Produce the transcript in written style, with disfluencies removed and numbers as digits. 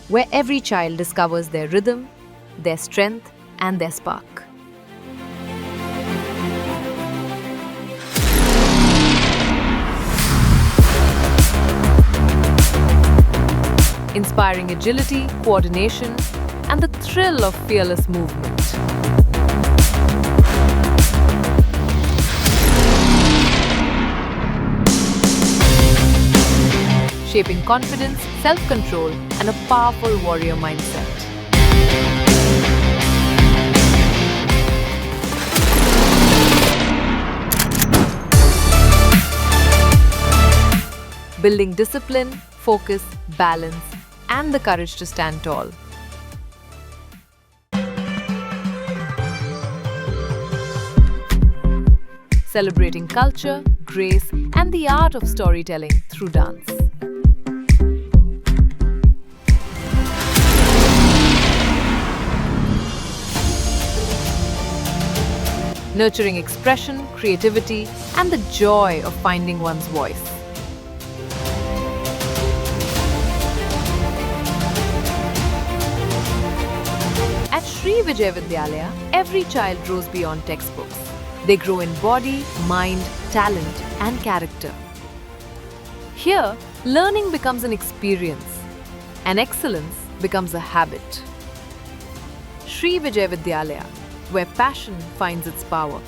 where every child discovers their rhythm, their strength, and their spark. Inspiring agility, coordination, and the thrill of fearless movement. Shaping confidence, self-control, and a powerful warrior mindset. Building discipline, focus, balance, and the courage to stand tall. Celebrating culture, grace, and the art of storytelling through dance. Nurturing expression, creativity, and the joy of finding one's voice. At Sri Vijay Vidyalaya, every child grows beyond textbooks. They grow in body, mind, talent, and character. Here, learning becomes an experience, and excellence becomes a habit. Sri Vijay Vidyalaya, where passion finds its power.